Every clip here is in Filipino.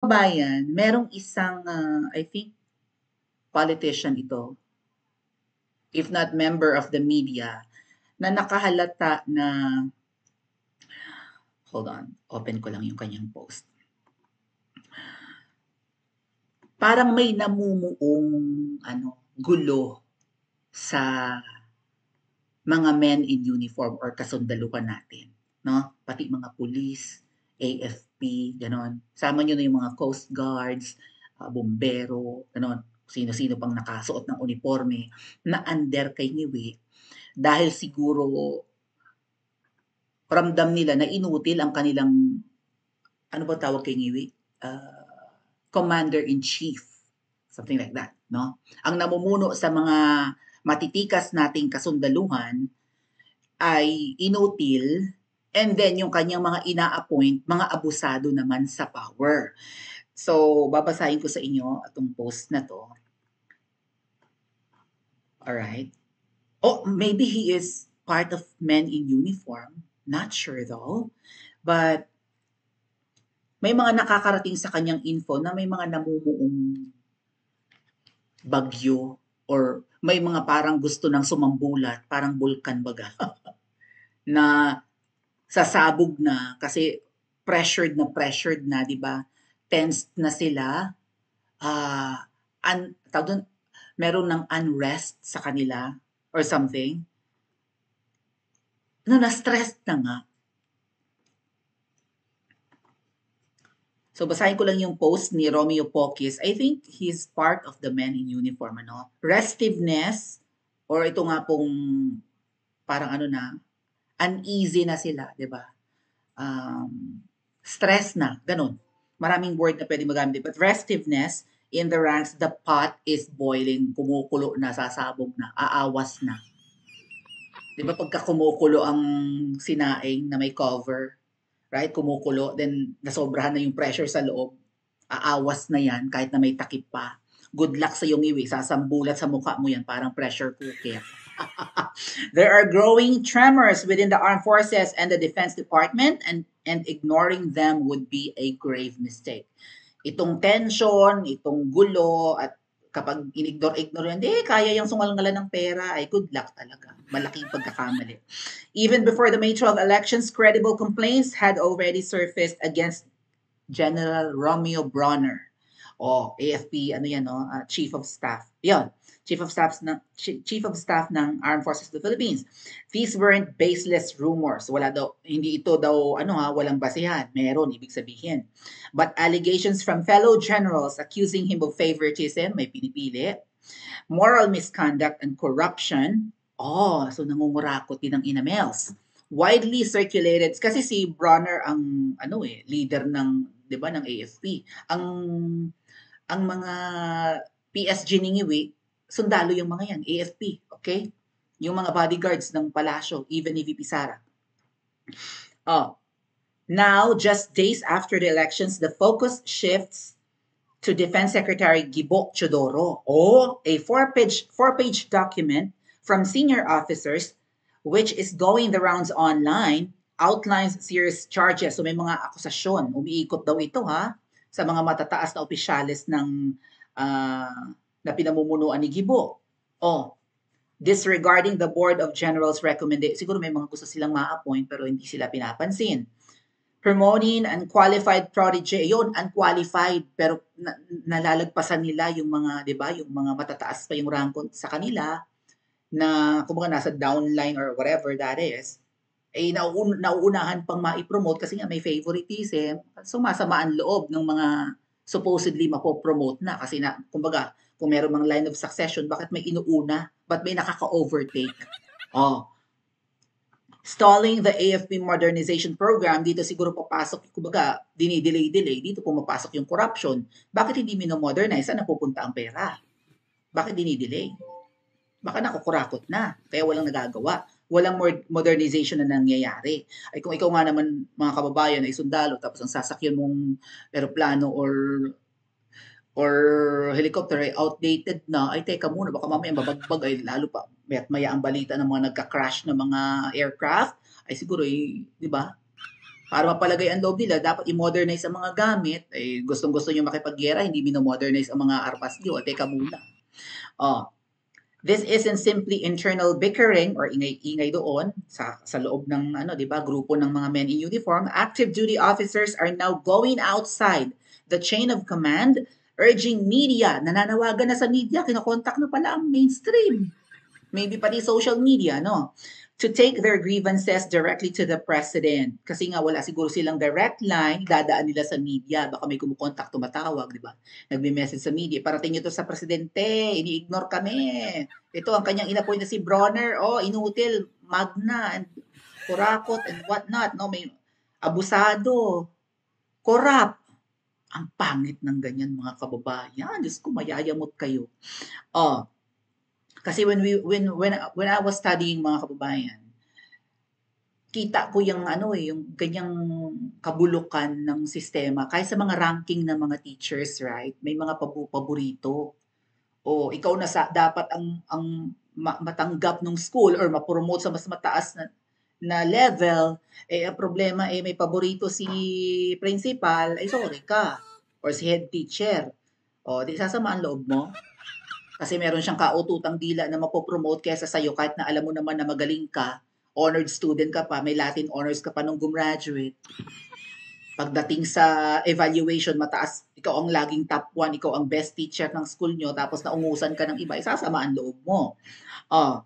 Kabayan, merong isang, I think politician ito, if not member of the media, na nakahalata na, hold on, open ko lang yung kanyang post. Parang may namumuong gulo sa mga men in uniform or kasundaluhan natin, no? Pati mga pulis, AFP, ganon. Sama nyo na yung mga coast guards, bombero, ganon. Sino-sino pang nakasuot ng uniforme na under kay Ngiwi dahil siguro ramdam nila na inutil ang kanilang, ano ba tawag kay Ngiwi? Commander-in-chief. Something like that, no? Ang namumuno sa mga matitikas nating kasundaluhan ay inutil, and then yung kanyang mga ina-appoint, mga abusado naman sa power. So, babasahin ko sa inyo itong post na to. Alright. Oh, maybe he is part of men in uniform. Not sure though. But may mga nakakarating sa kanyang info na may mga namumuong bagyo or may mga parang gusto ng sumambulat, parang bulkan baga, na sasabog na kasi pressured na, 'di ba? Tensed na sila. Tawag doon, meron ng unrest sa kanila or something. Na-stress na nga. So, basahin ko lang yung post ni Romeo Pokis. I think he's part of the men in uniform, ano? Restiveness, or ito nga pong parang uneasy na sila, di ba? Stress na, ganun. Maraming word na pwede magamit. But restiveness, in the ranks, the pot is boiling, kumukulo na, sasabog na, aawas na. Di ba pagka kumukulo ang sinaing na may cover, right? Kumukulo, then nasobrahan na yung pressure sa loob, aawas na yan kahit na may takip pa. Good luck sa iyong iwi, sasambulat sa mukha mo yan, parang pressure cooker. There are growing tremors within the armed forces and the Defense Department, and ignoring them would be a grave mistake. Itong tension, itong gulo, at kapag in-ignore yan, kaya yung sumalngalan ng pera, ay good luck talaga. Malaking pagkakamali. Even before the May 12 elections, credible complaints had already surfaced against General Romeo Bronner. AFP, Chief of Staff. Yan. Chief of Staff ng Armed Forces of the Philippines. These weren't baseless rumors. Hindi ito daw, walang basehan. Meron, ibig sabihin. But allegations from fellow generals accusing him of favoritism, may pinipili, moral misconduct and corruption. So nangungurakot din ng emails. Widely circulated kasi si Bronner ang leader ng, 'di ba, ng AFP. Ang mga PSG ni Ngiwi, sundalo yung mga yan, AFP, okay? Yung mga bodyguards ng palasyo, even ni VP Sara. Now, just days after the elections, the focus shifts to Defense Secretary Gibo Chodoro. A four-page document from senior officers, which is going the rounds online, outlines serious charges. So may mga akusasyon. Umiikot daw ito sa mga matataas na opisyalis ng na pinamumunuan ni Gibo. Disregarding the Board of Generals recommendation. Siguro may mga gusto silang ma-appoint pero hindi sila pinapansin. Promoting unqualified protege. Yun, unqualified, pero nalalagpasan nila yung mga, di ba, yung mga matataas pa yung rank sa kanila na, kumbaga, nasa downline or whatever that is, nauunahan pang maipromote kasi nga may favoritism. So, masama ang loob ng mga supposedly mapopromote na kasi na, kumbaga, kung meron mang line of succession, bakit may inuuna? Ba't may nakaka-overtake? Stalling the AFP modernization program, dito siguro papasok, kumbaga, dinidelay, dito pumapasok yung corruption. Bakit hindi minomodernize? Saan napupunta ang pera? Bakit dinidelay? Baka nakukurakot na, kaya walang nagagawa. Walang modernization na nangyayari. Ay kung ikaw nga naman, mga kababayan, ay sundalo, tapos ang sasakyan mong aeroplano or helicopter ay outdated na, ay teka muna, baka mamaya babagbag, ay lalo pa, maya ang balita ng mga nagka-crash ng mga aircraft, ay siguro, di ba? Para mapalagay ang loob nila, dapat i-modernize ang mga gamit. Eh, gustong-gusto nyo makipaggera, hindi mino-modernize ang mga arpas nyo. Teka muna. Oh, this isn't simply internal bickering or ingay-ingay doon sa loob ng ano, 'di ba, grupo ng mga men in uniform. Active duty officers are now going outside the chain of command, urging media, nananawagan na sa media, kinokontak na pala ang mainstream. Maybe pati social media, no? To take their grievances directly to the president. Kasi nga wala siguro silang direct line, dadaan nila sa media. Baka may kumukontak, tumatawag, di ba? Nagme-message sa media. Parating ito sa presidente, ini-ignore kami. Ito ang kanyang inappoint na si Bronner. Oh, inutil, magna, and kurakot, and whatnot. No? May abusado, corrupt. Ang pangit ng ganyan mga kababayan. Diyos ko, mayayamot kayo. Oh, kasi when I was studying mga kababayan, kita ko yung ano eh, yung ganyang kabulukan ng sistema. Kaya sa mga ranking ng mga teachers, right? May mga paborito. O ikaw na sa dapat ang matanggap ng school or ma-promote sa mas mataas na level, eh ang problema eh may paborito si principal, ay sorry ka. Or si head teacher. O, di sasama ang loob mo? Kasi meron siyang kaututang dila na mapopromote kesa sa'yo kahit na alam mo naman na magaling ka, honored student ka pa, may Latin honors ka pa nung gumraduate. Pagdating sa evaluation, mataas, ikaw ang laging top 1, ikaw ang best teacher ng school nyo, tapos naungusan ka ng iba, isasama ang loob mo. Oh.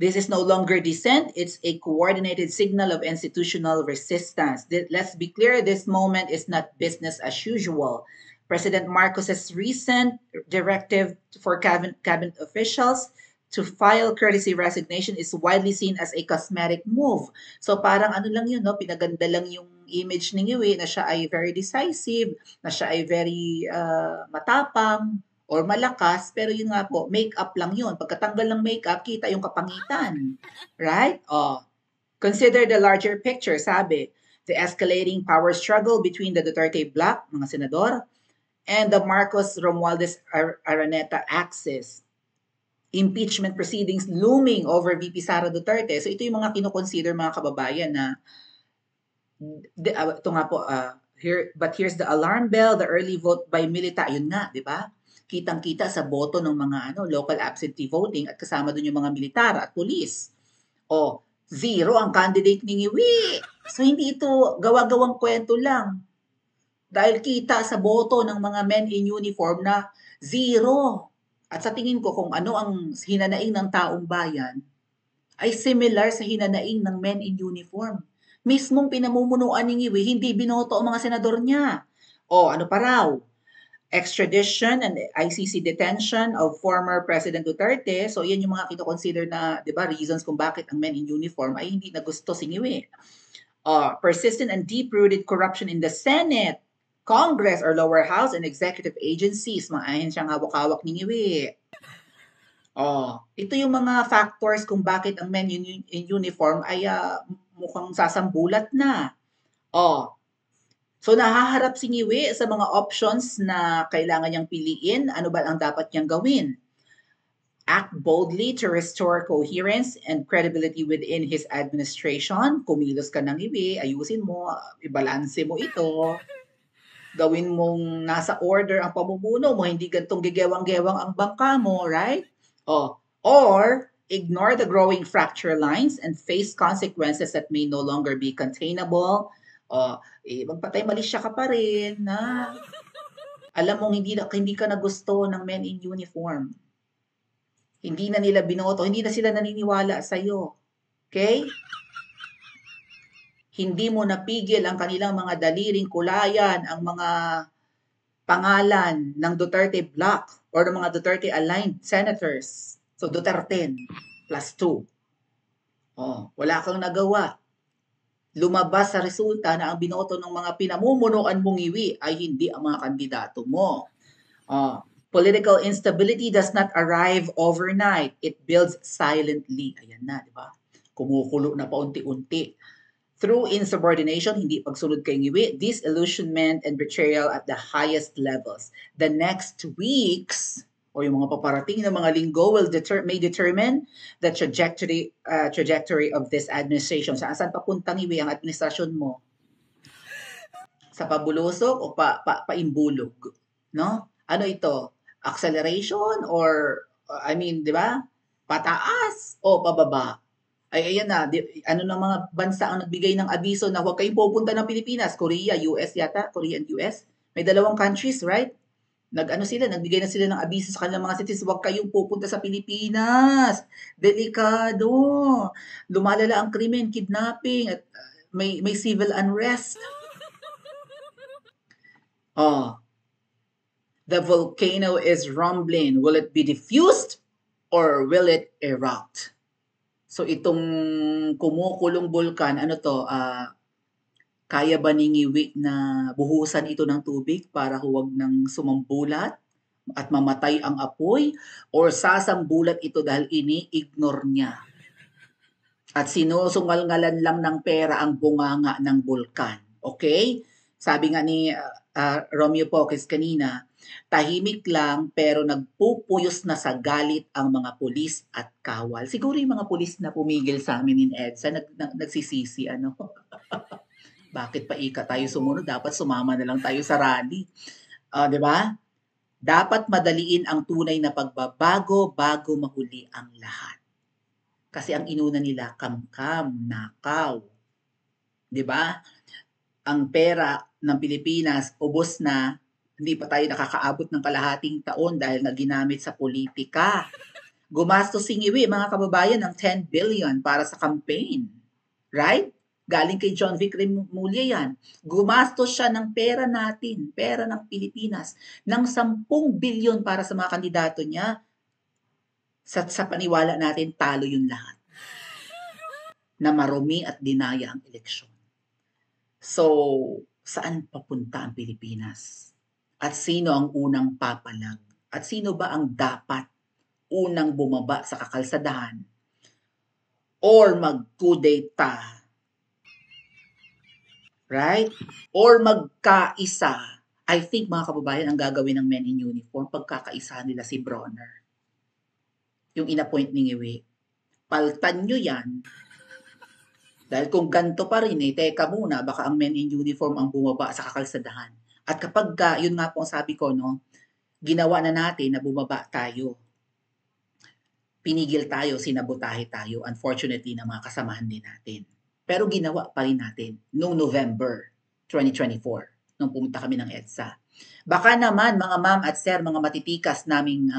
This is no longer dissent, it's a coordinated signal of institutional resistance. Let's be clear, this moment is not business as usual. President Marcos's recent directive for cabinet officials to file courtesy resignation is widely seen as a cosmetic move. So parang ano lang yun, no? Pinaganda lang yung image ni Yui na siya ay very decisive, na siya ay very matapang, or malakas, pero yun nga po, make-up lang yun. Pagkatanggal ng make-up, kita yung kapangitan. Right? Oh. Consider the larger picture, sabi. The escalating power struggle between the Duterte bloc, mga senador, and the Marcos Romualdez Araneta axis. Impeachment proceedings looming over VP Sara Duterte. So ito yung mga kinoconsider mga kababayan na ito nga po, here's the alarm bell, the early vote by Milita. Yun nga, di ba? Kitang-kita sa boto ng mga local absentee voting at kasama doon yung mga militar at pulis. O, zero ang candidate ni Ngiwi. So, hindi ito gawa-gawang kwento lang. Dahil kita sa boto ng mga men in uniform na zero. At sa tingin ko, kung ano ang hinanaing ng taong bayan, ay similar sa hinanaing ng men in uniform. Mismong pinamumunuan ni Ngiwi, hindi binoto ang mga senador niya. O, ano pa raw? Extradition and ICC detention of former President Duterte. So, yan yung mga kinoconsider na, di ba, reasons kung bakit ang men in uniform ay hindi nagusto si Ngiwi. Persistent and deep-rooted corruption in the Senate, Congress or lower house and executive agencies. Mga ahensyang hawak-hawak ni Ngiwi. Ito yung mga factors kung bakit ang men in uniform ay mukhang sasambulat na. So nahaharap si Ngiwi sa mga options na kailangan niyang piliin. Ano ba ang dapat niyang gawin? Act boldly to restore coherence and credibility within his administration. Kumilos ka ng Ngiwi, ayusin mo, ibalanse mo ito. Gawin mong nasa order ang pamumuno mo, hindi gantong gigewang-gewang ang bangka mo, right? Or ignore the growing fracture lines and face consequences that may no longer be containable. Magpatay malisya ka pa rin na alam mong hindi ka na gusto ng men in uniform. Hindi na nila binoto, hindi na sila naniniwala sa iyo. Okay? Hindi mo napigil ang kanilang mga daliring kulayan, ang mga pangalan ng Duterte bloc or ng mga Duterte-aligned senators. So, Duterte plus 2. Wala kang nagawa. Lumabas sa resulta na ang binoto ng mga pinamumunuan mong Ngiwi ay hindi ang mga kandidato mo. Political instability does not arrive overnight. It builds silently. Ayan na, di ba? Kumukulo na paunti-unti. Through insubordination, hindi pagsunod kay Ngiwi, disillusionment and betrayal at the highest levels. The next weeks, o yung mga paparating na mga linggo may determine the trajectory of this administration. Saan papuntang iwi ang administrasyon mo? Sa pabulusok o paimbulog, no? Ano ito? Acceleration or I mean, 'di ba? Pataas o pababa? Ay ayan na, ano ng mga bansa ang nagbigay ng abiso na huwag kayong pupunta ng Pilipinas? Korea, US yata, Korea and US. May dalawang countries, right? Nagbigay na sila ng abiso sa kanilang mga citizens, huwag kayong pupunta sa Pilipinas. Delikado. Lumalala ang krimen, kidnapping, at may civil unrest. Oh, the volcano is rumbling. Will it be diffused or will it erupt? So itong kumukulong bulkan, ano to, kaya ba ningiwi na buhusan ito ng tubig para huwag nang sumambulat at mamatay ang apoy? Or sasambulat ito dahil ini-ignore niya? At sinusungal-ngalan lang ng pera ang bunganga ng bulkan. Okay? Sabi nga ni Romeo Pockets kanina, tahimik lang pero nagpupuyos na sa galit ang mga pulis at kawal. Siguro yung mga pulis na pumigil sa amin in EDSA, nagsisisi, ano? Bakit pa tayo sumunod? Dapat sumama na lang tayo sa rally. 'Di ba? Dapat madaliin ang tunay na pagbabago bago mahuli ang lahat. Kasi ang inuna nila, kamkam, nakaw. 'Di ba? Ang pera ng Pilipinas, ubos na, hindi pa tayo nakakaabot ng kalahating taon dahil na ginamit sa politika. Gumastos singiwi, mga kababayan, ng 10 billion para sa campaign. Right? Galing kay John Vic Remulla yan. Gumastos siya ng pera natin, pera ng Pilipinas, ng 10 billion para sa mga kandidato niya. Sa paniwala natin, talo yung lahat. Na marumi at dinaya ang eleksyon. So, saan papunta ang Pilipinas? At sino ang unang papalag? At sino ba ang dapat unang bumaba sa kakalsadahan or mag-kudeta? Right? Or magkaisa. I think, mga kababayan, ang gagawin ng men in uniform, pagkakaisa nila si Bronner. Yung inappoint ni Ngiwi. Paltan nyo yan. Dahil kung ganito pa rin, teka muna, baka ang men in uniform ang bumaba sa kakalsadahan. At kapag, yun nga po ang sabi ko, no, ginawa na natin na bumaba tayo. Pinigil tayo, sinabotahe tayo, unfortunately, ng mga kasamahan din natin. Pero ginawa pa rin natin noong November 2024, nung pumunta kami ng EDSA. Baka naman, mga ma'am at sir, mga matitikas naming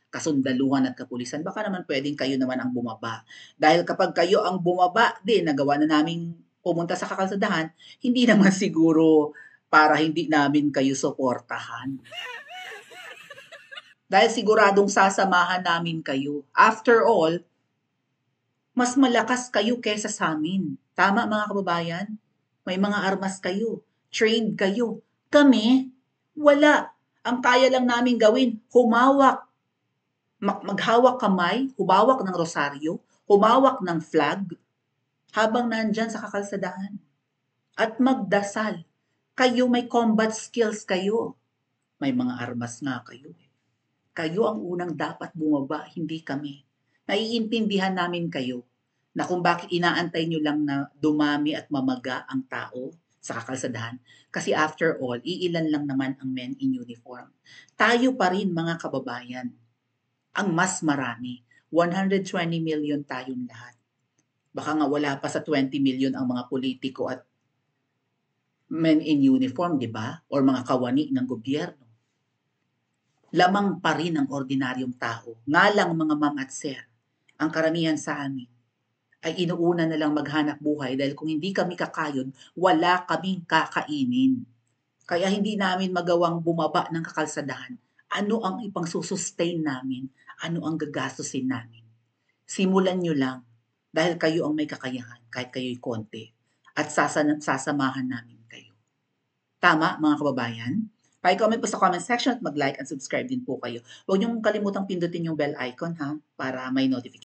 kasundaluhan at kapulisan, baka naman pwedeng kayo naman ang bumaba. Dahil kapag kayo ang bumaba din, nagawa na naming pumunta sa kakalsadahan, hindi naman siguro para hindi namin kayo suportahan. Dahil siguradong sasamahan namin kayo. After all, mas malakas kayo kesa sa amin. Tama, mga kababayan? May mga armas kayo. Trained kayo. Kami, wala. Ang kaya lang namin gawin, humawak. Maghawak kamay, humawak ng rosaryo, humawak ng flag, habang nandyan sa kakalsadahan. At magdasal. Kayo may combat skills kayo. May mga armas nga kayo. Kayo ang unang dapat bumaba, hindi kami. Naiintindihan namin kayo na kung bakit inaantay nyo lang na dumami at mamaga ang tao sa kakalsadahan. Kasi after all, iilan lang naman ang men in uniform. Tayo pa rin, mga kababayan, ang mas marami. 120 million tayong lahat. Baka nga wala pa sa 20 million ang mga politiko at men in uniform, di ba? Or mga kawani ng gobyerno. Lamang pa rin ang ordinaryong tao. Nga lang, mga ma'am at sir, ang karamihan sa amin ay inuuna na lang maghanap buhay dahil kung hindi kami kakayod, wala kaming kakainin. Kaya hindi namin magawang bumaba ng kakalsadahan. Ano ang ipang sustain namin? Ano ang gagastusin namin? Simulan nyo lang dahil kayo ang may kakayahan kahit kayo'y konti at sasamahan namin kayo. Tama, mga kababayan? Pa-comment po sa comment section at mag-like and subscribe din po kayo. Huwag niyong kalimutang pindutin yung bell icon, ha, para may notification.